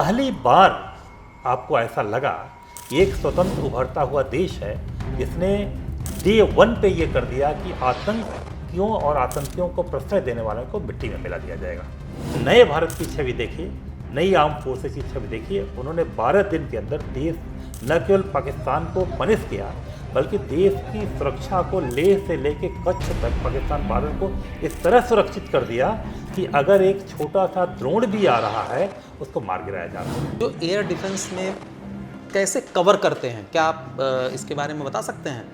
पहली बार आपको ऐसा लगा कि एक स्वतंत्र उभरता हुआ देश है जिसने डे 1 पे ये कर दिया कि आतंकियों और आतंकियों को प्रश्रय देने वालों को मिट्टी में मिला दिया जाएगा। नए भारत की छवि देखिए, नई आर्म फोर्सेस की छवि देखिए। उन्होंने 12 दिन के अंदर देश न केवल पाकिस्तान को पनिश किया बल्कि देश की सुरक्षा को लेह से लेकर कच्छ तक पाकिस्तान बॉर्डर को इस तरह सुरक्षित कर दिया कि अगर एक छोटा सा ड्रोन भी आ रहा है उसको मार गिराया जा रहा है। जो एयर डिफेंस में कैसे कवर करते हैं, क्या आप इसके बारे में बता सकते हैं?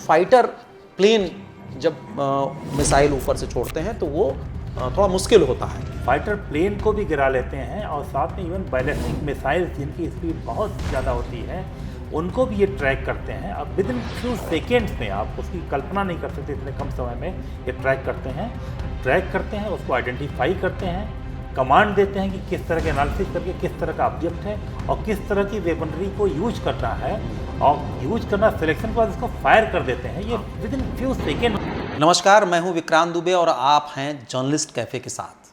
फाइटर प्लेन जब मिसाइल ऊपर से छोड़ते हैं तो वो थोड़ा मुश्किल होता है। फाइटर प्लेन को भी गिरा लेते हैं और साथ में इवन बैलिस्टिक मिसाइल जिनकी स्पीड बहुत ज़्यादा होती है उनको भी ये ट्रैक करते हैं। अब विद इन फ्यू सेकेंड्स में आप उसकी कल्पना नहीं कर सकते, इतने कम समय में ये ट्रैक करते हैं, उसको आइडेंटिफाई करते हैं, कमांड देते हैं कि किस तरह के एनालिसिस करके किस तरह का ऑब्जेक्ट है और किस तरह की वेपनरी को यूज करना है और यूज करना सिलेक्शन के बाद उसको फायर कर देते हैं ये विद इन फ्यू सेकेंड। नमस्कार, मैं हूं विक्रांत दुबे और आप हैं जर्नलिस्ट कैफे के साथ।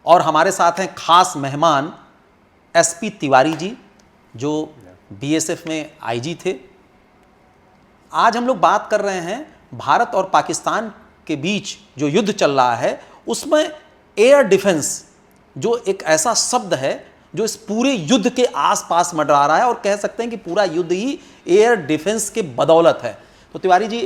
और हमारे साथ हैं खास मेहमान एसपी तिवारी जी जो बीएसएफ में आईजी थे। आज हम लोग बात कर रहे हैं भारत और पाकिस्तान के बीच जो युद्ध चल रहा है उसमें एयर डिफेंस जो एक ऐसा शब्द है जो इस पूरे युद्ध के आसपास मंडरा रहा है और कह सकते हैं कि पूरा युद्ध ही एयर डिफेंस के बदौलत है। तो तिवारी जी,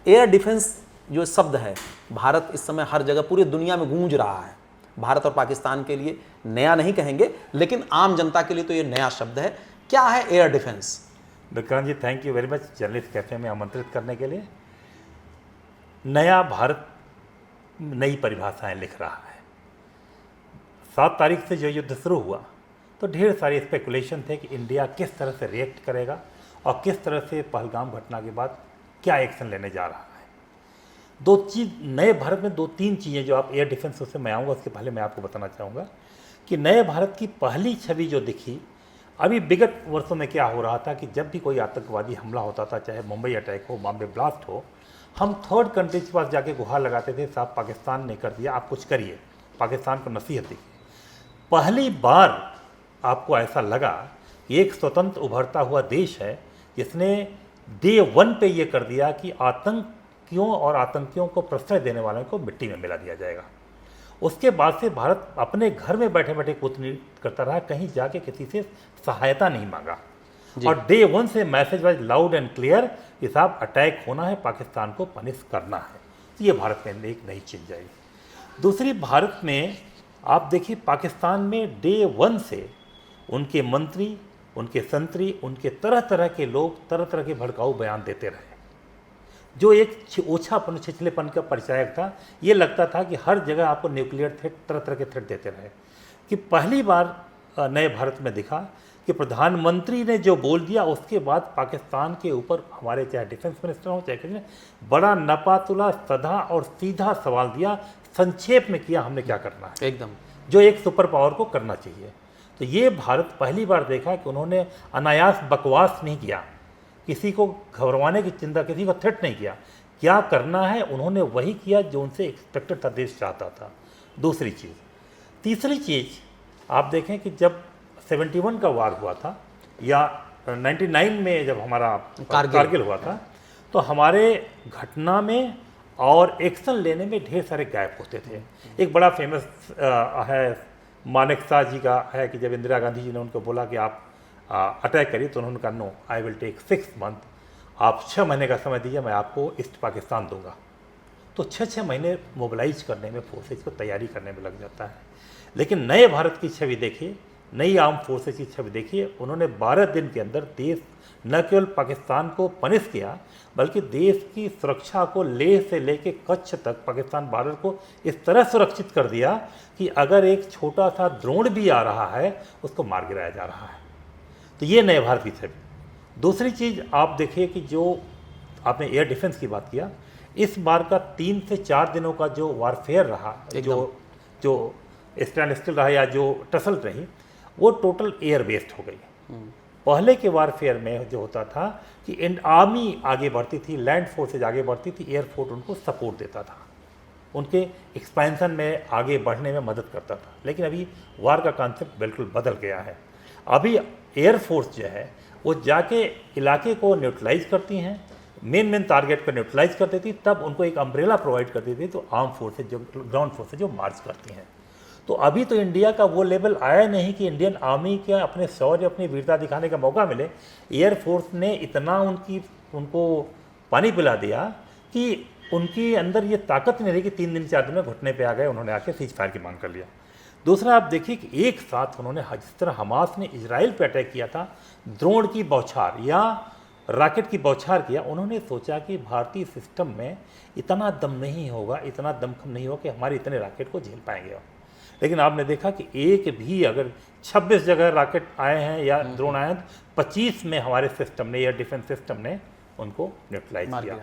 एयर डिफेंस जो शब्द है भारत इस समय हर जगह पूरी दुनिया में गूंज रहा है। भारत और पाकिस्तान के लिए नया नहीं कहेंगे लेकिन आम जनता के लिए तो ये नया शब्द है। क्या है air defence? Vikrant ji, thank you very much journalist cafe में आमंत्रित करने के लिए। नया भारत नई परिभाषाएं लिख रहा है। 7 तारीख से जो युद्ध शुरू हुआ तो ढेर सारे स्पेकुलेशन थे कि इंडिया किस तरह से रिएक्ट करेगा और किस तरह से पहलगाम घटना के बाद क्या एक्शन लेने जा रहा है। नए भारत में 2-3 चीज़ें जो आप एयर डिफेंस से मैं आऊँगा उसके पहले मैं आपको बताना चाहूँगा कि नए भारत की पहली छवि जो दिखी अभी विगत वर्षों में क्या हो रहा था कि जब भी कोई आतंकवादी हमला होता था, चाहे मुंबई अटैक हो, बॉम्बे ब्लास्ट हो, हम थर्ड कंट्री के पास जाके गुहार लगाते थे, साहब पाकिस्तान ने कर दिया, आप कुछ करिए, पाकिस्तान को नसीहत दी। पहली बार आपको ऐसा लगा कि एक स्वतंत्र उभरता हुआ देश है जिसने डे 1 पे ये कर दिया कि आतंकियों और आतंकियों को प्रश्रय देने वालों को मिट्टी में मिला दिया जाएगा। उसके बाद से भारत अपने घर में बैठे बैठे कूटनीति करता रहा, कहीं जाके किसी से सहायता नहीं मांगा और डे 1 से message was loud and clear कि साहब अटैक होना है, पाकिस्तान को पनिश करना है। तो ये भारत में एक नई चीज जाएगी। दूसरी, भारत में आप देखिए पाकिस्तान में डे 1 से उनके मंत्री, उनके संतरी, उनके तरह तरह के लोग तरह तरह के भड़काऊ बयान देते रहे जो एक ओछापन, छिछलेपन का परिचायक था। ये लगता था कि हर जगह आपको न्यूक्लियर थ्रेट, तरह तरह के थ्रेट देते रहे कि पहली बार नए भारत में दिखा कि प्रधानमंत्री ने जो बोल दिया उसके बाद पाकिस्तान के ऊपर हमारे चाहे डिफेंस मिनिस्टर हो चाहे किसी ने बड़ा नपातुला, सधा और सीधा सवाल दिया, संक्षेप में किया हमने क्या करना है, एकदम जो एक सुपर पावर को करना चाहिए। तो ये भारत पहली बार देखा कि उन्होंने अनायास बकवास नहीं किया, किसी को घबराने की चिंता, किसी को थ्रेट नहीं किया, क्या करना है उन्होंने वही किया जो उनसे एक्सपेक्टेड था, देश चाहता था। दूसरी चीज़। तीसरी चीज़ आप देखें कि जब 71 का वार हुआ था या 99 में जब हमारा कारगिल हुआ था तो हमारे घटना में और एक्शन लेने में ढेर सारे गैप होते थे। एक बड़ा फेमस है मानेकशॉ जी का है कि जब इंदिरा गांधी जी ने उनको बोला कि आप अटैक करिए तो उन्होंने कहा no, I will take 6 month, आप 6 महीने का समय दीजिए, मैं आपको ईस्ट पाकिस्तान दूंगा। तो 6 महीने मोबिलाइज करने में, फोर्सेज को तैयारी करने में लग जाता है। लेकिन नए भारत की छवि देखिए, नई आर्म फोर्सेज की छवि देखिए। उन्होंने 12 दिन के अंदर देश न केवल पाकिस्तान को पनिश किया बल्कि देश की सुरक्षा को लेह से लेकर कच्छ तक पाकिस्तान बॉर्डर को इस तरह सुरक्षित कर दिया कि अगर एक छोटा सा ड्रोन भी आ रहा है उसको मार गिराया जा रहा है। तो ये नए भारत की छवि। दूसरी चीज़ आप देखिए कि जो आपने एयर डिफेंस की बात किया, इस बार का 3 से 4 दिनों का जो वारफेयर रहा, जो स्टैंड स्टिल रहा या जो टसल रही, वो टोटल एयर बेस्ड हो गई। पहले के वारफेयर में जो होता था कि आर्मी आगे बढ़ती थी, लैंड फोर्सेज आगे बढ़ती थी, एयरफोर्स उनको सपोर्ट देता था। उनके एक्सपेंशन में आगे बढ़ने में मदद करता था। लेकिन अभी वार का कॉन्सेप्ट बिल्कुल बदल गया है। अभी एयरफोर्स जो है वो जाके इलाके को न्यूट्रलाइज करती हैं, मेन टारगेट पर न्यूट्रलाइज कर देती, तब उनको एक अम्ब्रेला प्रोवाइड कर देती तो आर्म फोर्सेज जो ग्राउंड फोर्सेज जो मार्च करती हैं। तो अभी तो इंडिया का वो लेवल आया नहीं कि इंडियन आर्मी का अपने शौर्य अपनी वीरता दिखाने का मौका मिले। एयरफोर्स ने इतना उनको पानी पिला दिया कि उनकी अंदर ये ताकत नहीं रही कि 3 दिन 4 दिन में घुटने पे आ गए, उन्होंने आके सीज फायर की मांग कर लिया। दूसरा आप देखिए कि एक साथ उन्होंने जिस तरह हमास ने इजराइल पे अटैक किया था, ड्रोन की बौछार या रॉकेट की बौछार किया, उन्होंने सोचा कि भारतीय सिस्टम में इतना दम नहीं होगा, इतना दमखम नहीं होगा कि हमारे इतने रॉकेट को झेल पाएंगे। लेकिन आपने देखा कि एक भी अगर 26 जगह रॉकेट आए हैं या ड्रोन आए हैं, 25 में हमारे सिस्टम ने, एयर डिफेंस सिस्टम ने उनको न्यूट्रलाइज किया।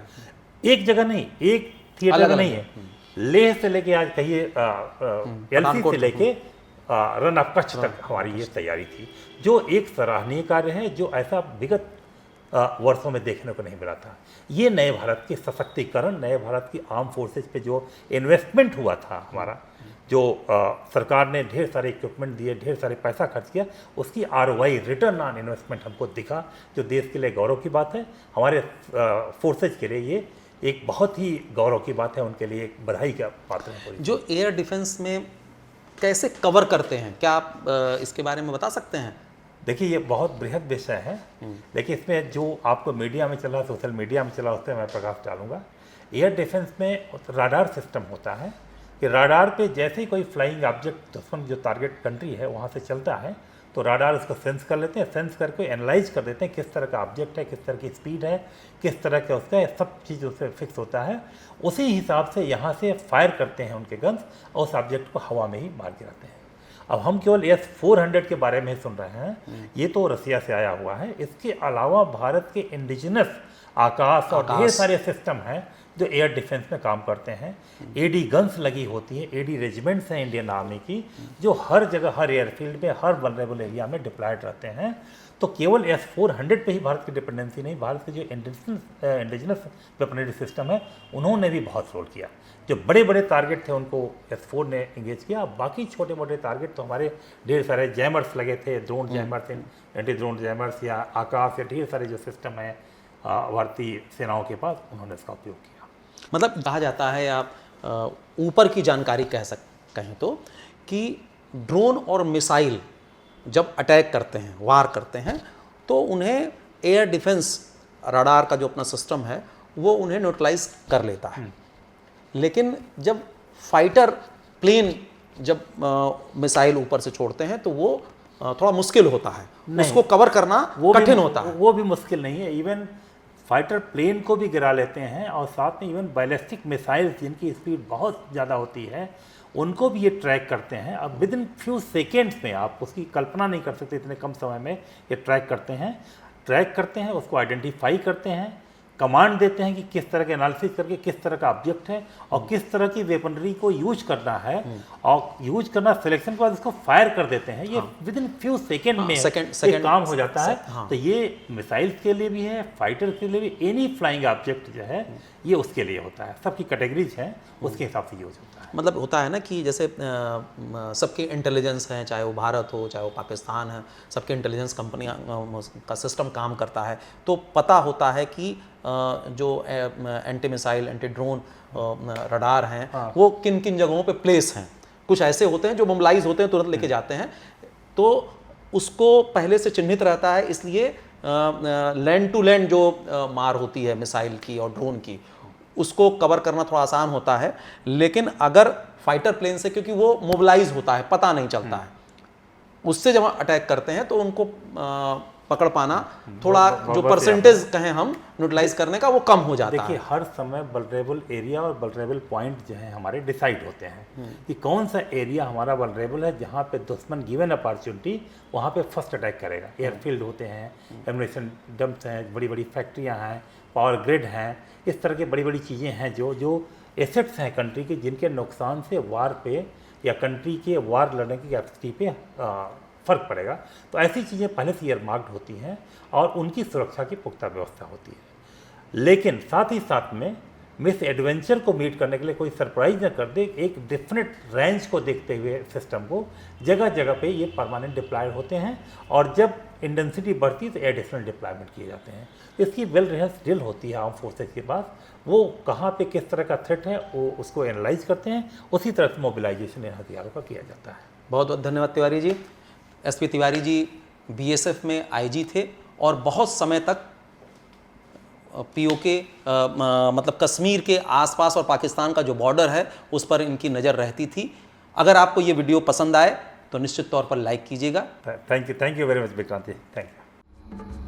एक जगह नहीं, एक थिएटर का नहीं है, लेह से लेके आज कहिए एलसी से लेके रन ऑफ कच्छ तक हमारी ये तैयारी थी, जो एक सराहनीय कार्य है, जो ऐसा विगत वर्षों में देखने को नहीं मिला था। ये नए भारत के सशक्तिकरण, नए भारत की आर्म फोर्सेज पे जो इन्वेस्टमेंट हुआ था हमारा, जो सरकार ने ढेर सारे इक्विपमेंट दिए, ढेर सारे पैसा खर्च किया, उसकी आरओआई, रिटर्न ऑन इन्वेस्टमेंट हमको दिखा, जो देश के लिए गौरव की बात है। हमारे फोर्सेज के लिए ये एक बहुत ही गौरव की बात है, उनके लिए एक बधाई का पात्र है। जो एयर डिफेंस में कैसे कवर करते हैं, क्या आप इसके बारे में बता सकते हैं? देखिए, ये बहुत बृहद विषय है, लेकिन इसमें जो आपको मीडिया में चला, सोशल मीडिया में चला, उस पर मैं प्रकाश डालूंगा। एयर डिफेंस में राडार सिस्टम होता है कि राडार पे जैसे ही कोई फ्लाइंग ऑब्जेक्ट दुश्मन जो टारगेट कंट्री है वहाँ से चलता है, तो राडार उसको सेंस कर लेते हैं, सेंस करके एनालाइज कर देते हैं किस तरह का ऑब्जेक्ट है, किस तरह की स्पीड है, किस तरह का उसका, सब चीज़ उससे फिक्स होता है। उसी हिसाब से यहाँ से फायर करते हैं उनके गन्स और उस ऑब्जेक्ट को हवा में ही मार गिराते हैं। अब हम केवल S-400 के बारे में ही सुन रहे हैं, ये तो रसिया से आया हुआ है। इसके अलावा भारत के इंडिजिनस आकाश और ढेर सारे सिस्टम हैं जो एयर डिफेंस में काम करते हैं। एडी गन्स लगी होती हैं, एडी रेजिमेंट्स हैं इंडियन आर्मी की, जो हर जगह, हर एयरफील्ड में, हर वल्नरेबल एरिया में डिप्लॉयड रहते हैं। तो केवल S-400 पे ही भारत की डिपेंडेंसी नहीं, भारत के जो इंडिजिनस वेपनरी सिस्टम है उन्होंने भी बहुत रोल किया। जो बड़े बड़े टारगेट थे उनको S-4 ने इंगेज किया, बाकी छोटे मोटे टारगेट तो हमारे ढेर सारे जैमर्स लगे थे, drone jammers, anti drone jammers या आकाश या ढेर सारे जो सिस्टम है भारतीय सेनाओं के पास, उन्होंने इसका उपयोग किया। मतलब कहा जाता है, आप ऊपर की जानकारी कहें तो, कि ड्रोन और मिसाइल जब अटैक करते हैं, वार करते हैं, तो उन्हें एयर डिफेंस रडार का जो अपना सिस्टम है वो उन्हें न्यूट्रलाइज कर लेता है। लेकिन जब फाइटर प्लेन जब मिसाइल ऊपर से छोड़ते हैं तो वो थोड़ा मुश्किल होता है, उसको कवर करना कठिन होता है। वो भी मुश्किल नहीं है, इवन फाइटर प्लेन को भी गिरा लेते हैं, और साथ में इवन बैलिस्टिक मिसाइल्स जिनकी स्पीड बहुत ज़्यादा होती है उनको भी ये ट्रैक करते हैं। अब विद इन फ्यू सेकेंड्स में, आप उसकी कल्पना नहीं कर सकते, इतने कम समय में ये ट्रैक करते हैं, उसको आइडेंटिफाई करते हैं, कमांड देते हैं कि किस तरह के एनालिसिस करके किस तरह का ऑब्जेक्ट है और किस तरह की वेपनरी को यूज करना है, और यूज करना सिलेक्शन के बाद उसको फायर कर देते हैं। ये विद इन फ्यू सेकेंड में ये काम हो जाता है। तो ये मिसाइल्स के लिए भी है, फाइटर के लिए भी, एनी फ्लाइंग ऑब्जेक्ट जो है ये उसके लिए होता है, सबकी कैटेगरीज हैं, उसके हिसाब से यूज होता है। मतलब होता है ना कि जैसे सबके इंटेलिजेंस हैं, चाहे वो भारत हो चाहे वो पाकिस्तान है, सबके इंटेलिजेंस कंपनियां का सिस्टम काम करता है, तो पता होता है कि जो anti missile, anti drone radar हैं वो किन किन जगहों पे प्लेस हैं। कुछ ऐसे होते हैं जो मोबिलाइज होते हैं, तुरंत लेके जाते हैं, तो उसको पहले से चिन्हित रहता है, इसलिए लैंड टू लैंड जो मार होती है मिसाइल की और ड्रोन की, उसको कवर करना थोड़ा आसान होता है। लेकिन अगर फाइटर प्लेन से, क्योंकि वो मोबिलाइज होता है, पता नहीं चलता है, उससे जब अटैक करते हैं तो उनको पकड़ पाना थोड़ा, जो परसेंटेज कहें हम न्यूट्रलाइज करने का, वो कम हो जाता है। देखिए, हर समय वल्नरेबल एरिया और वल्नरेबल पॉइंट जो है हमारे डिसाइड होते हैं कि कौन सा एरिया हमारा वल्नरेबल है, जहाँ पे दुश्मन गिवन अपॉर्चुनिटी वहाँ पे फर्स्ट अटैक करेगा। एयरफील्ड होते हैं, एम्यूनिशन डंप्स हैं, बड़ी बड़ी फैक्ट्रियाँ हैं, पावर ग्रिड हैं, इस तरह की बड़ी बड़ी चीज़ें हैं जो एसेट्स हैं कंट्री के, जिनके नुकसान से वार पे या कंट्री के वार लड़ने की कैपेसिटी पे फ़र्क पड़ेगा। तो ऐसी चीज़ें पहले से ईयरमार्क्ड होती हैं और उनकी सुरक्षा की पुख्ता व्यवस्था होती है। लेकिन साथ ही साथ में मिस एडवेंचर को मीट करने के लिए कोई सरप्राइज न कर दे, एक डेफिनेट रेंज को देखते हुए सिस्टम को जगह जगह पे ये परमानेंट डिप्लॉय होते हैं, और जब इंटेंसिटी बढ़ती है तो एडिशनल डिप्लॉयमेंट किए जाते हैं। इसकी वेल रिहर्स ड्रिल होती है आर्म फोर्सेज के पास, वो कहाँ पे किस तरह का थ्रेट है वो उसको एनालाइज करते हैं, उसी तरह से मोबिलाइजेशन इन हथियारों का किया जाता है। बहुत बहुत धन्यवाद तिवारी जी। एसपी तिवारी जी बीएसएफ में आईजी थे और बहुत समय तक पीओके मतलब कश्मीर के आसपास और पाकिस्तान का जो बॉर्डर है उस पर इनकी नज़र रहती थी। अगर आपको ये वीडियो पसंद आए तो निश्चित तौर पर लाइक कीजिएगा। Thank you very much Vikrant ji, thank you.